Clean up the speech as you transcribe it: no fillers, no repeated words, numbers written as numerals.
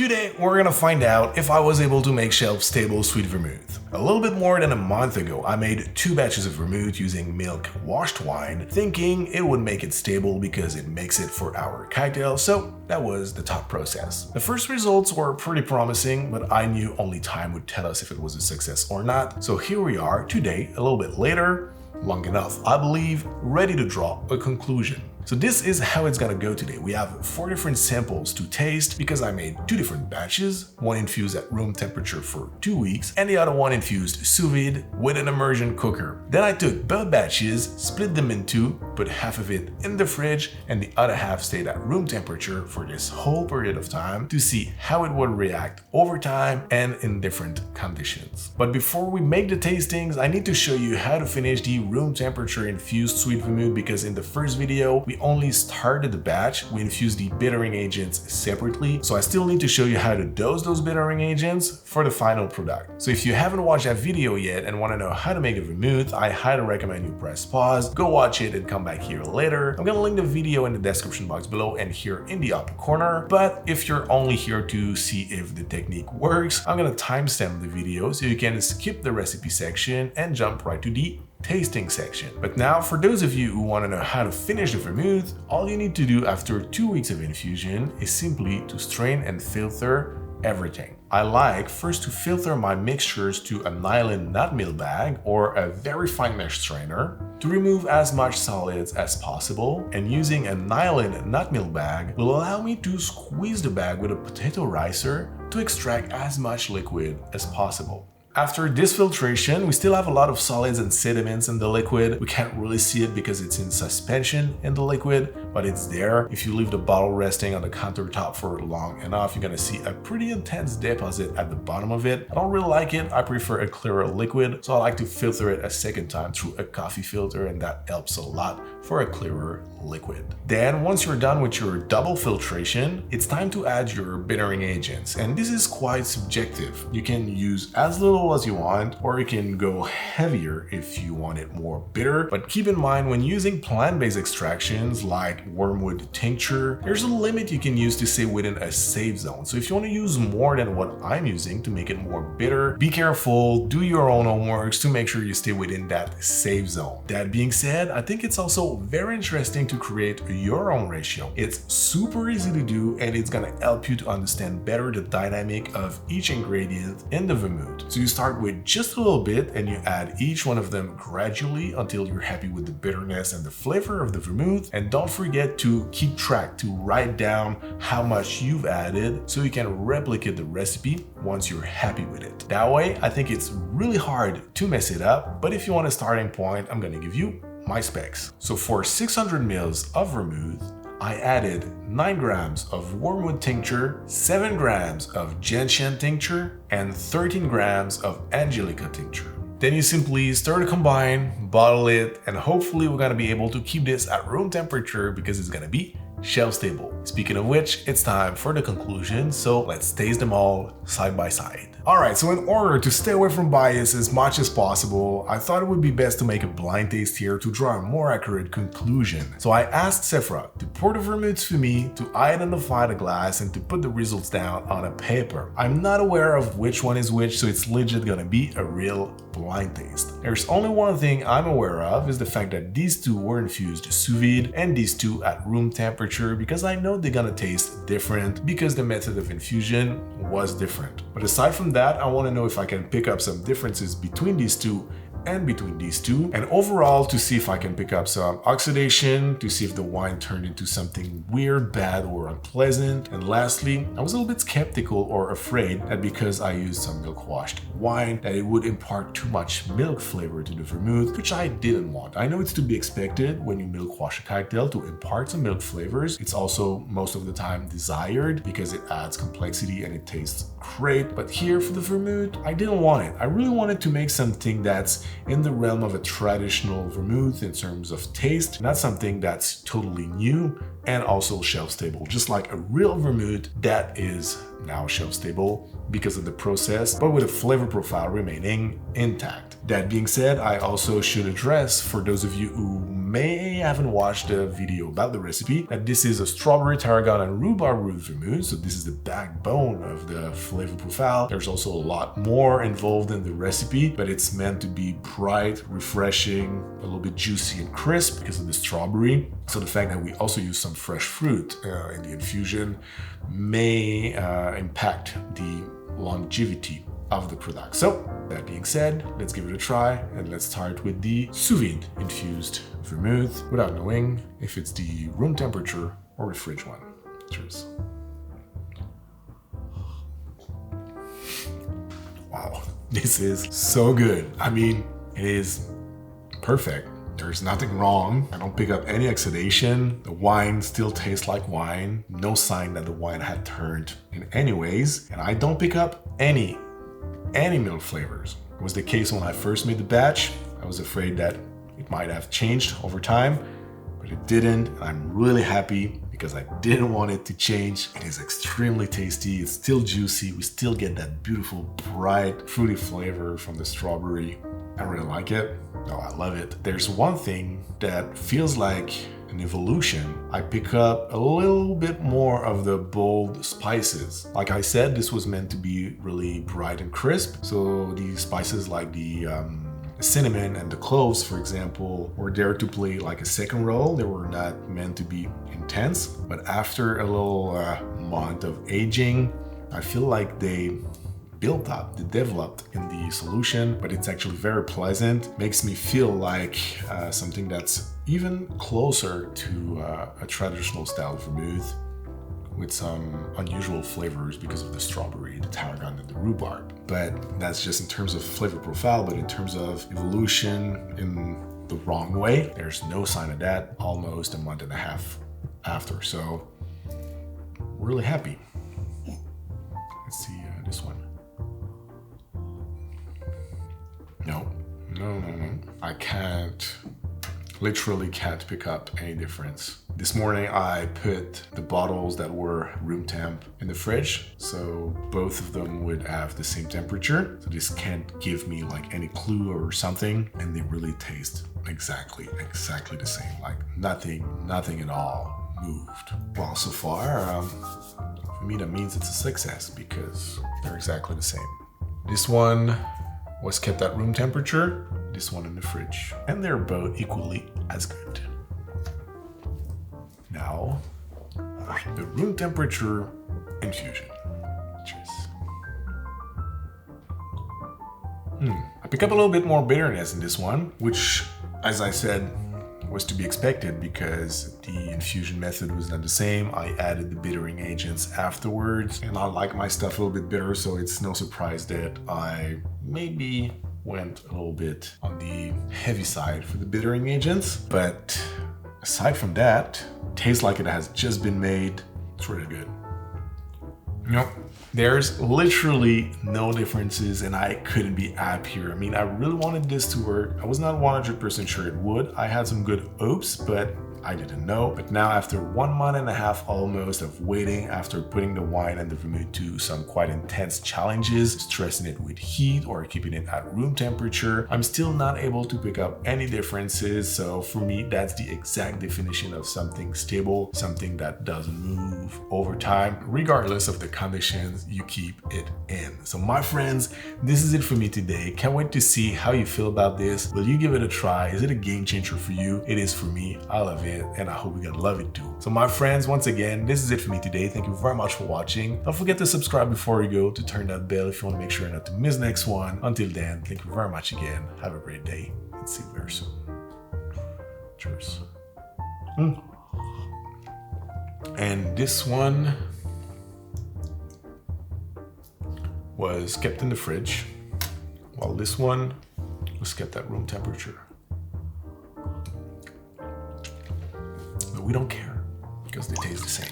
Today we're gonna find out if I was able to make shelf-stable sweet vermouth. A little bit more than a month ago, I made 2 batches of vermouth using milk-washed wine, thinking it would make it stable because it makes it for our cocktail, so that was the thought process. The first results were pretty promising, but I knew only time would tell us if it was a success or not. So here we are today, a little bit later, long enough, I believe, ready to draw a conclusion. So this is how it's gonna go today. We have 4 different samples to taste because I made 2 different batches, one infused at room temperature for 2 weeks and the other one infused sous vide with an immersion cooker. Then I took both batches, split them in 2, put half of it in the fridge and the other half stayed at room temperature for this whole period of time to see how it would react over time and in different conditions. But before we make the tastings, I need to show you how to finish the room temperature infused sweet vermouth because in the first video, we only started the batch, we infused the bittering agents separately, so I still need to show you how to dose those bittering agents for the final product. So if you haven't watched that video yet and want to know how to make a vermouth, I highly recommend you press pause, go watch it and come back here later. I'm gonna link the video in the description box below and here in the upper corner, but if you're only here to see if the technique works, I'm gonna timestamp the video so you can skip the recipe section and jump right to the tasting section. But now for those of you who want to know how to finish the vermouth, all you need to do after 2 weeks of infusion is simply to strain and filter everything. I like first to filter my mixtures to a nylon nut mill bag or a very fine mesh strainer to remove as much solids as possible, and using a nylon nut mill bag will allow me to squeeze the bag with a potato ricer to extract as much liquid as possible. After this filtration, we still have a lot of solids and sediments in the liquid. We can't really see it because it's in suspension in the liquid, but it's there. If you leave the bottle resting on the countertop for long enough, you're gonna see a pretty intense deposit at the bottom of it. I don't really like it. I prefer a clearer liquid, so I like to filter it a second time through a coffee filter, and that helps a lot for a clearer liquid. Then once you're done with your double filtration, it's time to add your bittering agents, and this is quite subjective. You can use as little as you want, or you can go heavier if you want it more bitter, but keep in mind when using plant-based extractions like wormwood tincture, there's a limit you can use to stay within a safe zone. So if you want to use more than what I'm using to make it more bitter, be careful, do your own homeworks to make sure you stay within that safe zone. That being said, I think it's also very interesting to create your own ratio. It's super easy to do and it's gonna help you to understand better the dynamic of each ingredient in the vermouth. So you start with just a little bit and you add each one of them gradually until you're happy with the bitterness and the flavor of the vermouth. And don't forget to keep track, to write down how much you've added so you can replicate the recipe once you're happy with it. That way, I think it's really hard to mess it up, but if you want a starting point, I'm gonna give you my specs. So for 600 ml of vermouth, I added 9 grams of wormwood tincture, 7 grams of Gentiane tincture, and 13 grams of Angelica tincture. Then you simply stir to combine, bottle it, and hopefully we're gonna be able to keep this at room temperature because it's gonna be shelf stable. Speaking of which, it's time for the conclusion, so let's taste them all side by side. Alright, so in order to stay away from bias as much as possible, I thought it would be best to make a blind taste here to draw a more accurate conclusion. So I asked Sephra to pour the vermouths for me, to identify the glass, and to put the results down on a paper. I'm not aware of which one is which, so it's legit gonna be a real blind taste. There's only one thing I'm aware of is the fact that these 2 were infused sous vide and these 2 at room temperature because I know they're gonna taste different because the method of infusion was different. But aside from that, I want to know if I can pick up some differences between these 2 and between these 2, and overall to see if I can pick up some oxidation, to see if the wine turned into something weird, bad, or unpleasant. And lastly, I was a little bit skeptical or afraid that because I used some milk-washed wine, that it would impart too much milk flavor to the vermouth, which I didn't want. I know it's to be expected when you milk-wash a cocktail to impart some milk flavors. It's also most of the time desired because it adds complexity and it tastes great. But here for the vermouth, I didn't want it. I really wanted to make something that's in the realm of a traditional vermouth in terms of taste, not something that's totally new and also shelf stable, just like a real vermouth that is now shelf stable because of the process, but with a flavor profile remaining intact. That being said, I also should address, for those of you who may haven't watched the video about the recipe, that this is a strawberry, tarragon, and rhubarb root vermouth, so this is the backbone of the flavor profile. There's also a lot more involved in the recipe, but it's meant to be bright, refreshing, a little bit juicy and crisp because of the strawberry. So the fact that we also use some fresh fruit in the infusion may impact the longevity of the product. So that being said, let's give it a try, and let's start with the sous vide infused vermouth without knowing if it's the room temperature or the fridge one. Cheers. Wow, this is so good. I mean, it is perfect. There's nothing wrong. I don't pick up any oxidation. The wine still tastes like wine. No sign that the wine had turned in any ways. And I don't pick up any milk flavors. It was the case when I first made the batch. I was afraid that it might have changed over time, but it didn't. And I'm really happy because I didn't want it to change. It is extremely tasty. It's still juicy. We still get that beautiful, bright, fruity flavor from the strawberry. I really like it. Oh, I love it. There's one thing that feels like an evolution. I pick up a little bit more of the bold spices. Like I said, this was meant to be really bright and crisp. So these spices like the cinnamon and the cloves, for example, were there to play like a second role. They were not meant to be intense. But after a little month of aging, I feel like they built up, they developed in the solution, but it's actually very pleasant. Makes me feel like something that's even closer to a traditional style vermouth with some unusual flavors because of the strawberry, the tarragon, and the rhubarb. But that's just in terms of flavor profile, but in terms of evolution in the wrong way, there's no sign of that almost a month and a half after. So really happy. Let's see this one. No. I literally can't pick up any difference. This morning I put the bottles that were room temp in the fridge, so both of them would have the same temperature. So this can't give me like any clue or something, and they really taste exactly the same. Like nothing at all moved. Well, so far, for me that means it's a success because they're exactly the same. This one was kept at room temperature, this one in the fridge, and they're both equally as good. Now, the room temperature infusion. Cheers. I pick up a little bit more bitterness in this one, which, as I said, was to be expected because the infusion method was not the same. I added the bittering agents afterwards, and I like my stuff a little bit bitter, so it's no surprise that I maybe went a little bit on the heavy side for the bittering agents. But aside from that, it tastes like it has just been made. It's really good. Nope. There's literally no differences, and I couldn't be happier. I mean, I really wanted this to work. I was not 100% sure it would. I had some good hopes, but I didn't know. But now, after 1 month and a half almost of waiting, after putting the wine and the vermouth to some quite intense challenges, stressing it with heat or keeping it at room temperature, I'm still not able to pick up any differences. So for me, that's the exact definition of something stable, something that doesn't move over time, regardless of the conditions you keep it in. So my friends, this is it for me today. Can't wait to see how you feel about this. Will you give it a try? Is it a game changer for you? It is for me. I love it, and I hope you're gonna love it too. So my friends, once again, this is it for me today. Thank you very much for watching. Don't forget to subscribe before you go, to turn that bell if you want to make sure not to miss the next one. Until then, thank you very much again. Have a great day, and see you very soon. Cheers. And this one was kept in the fridge, while this one was kept at room temperature. But we don't care because they taste the same.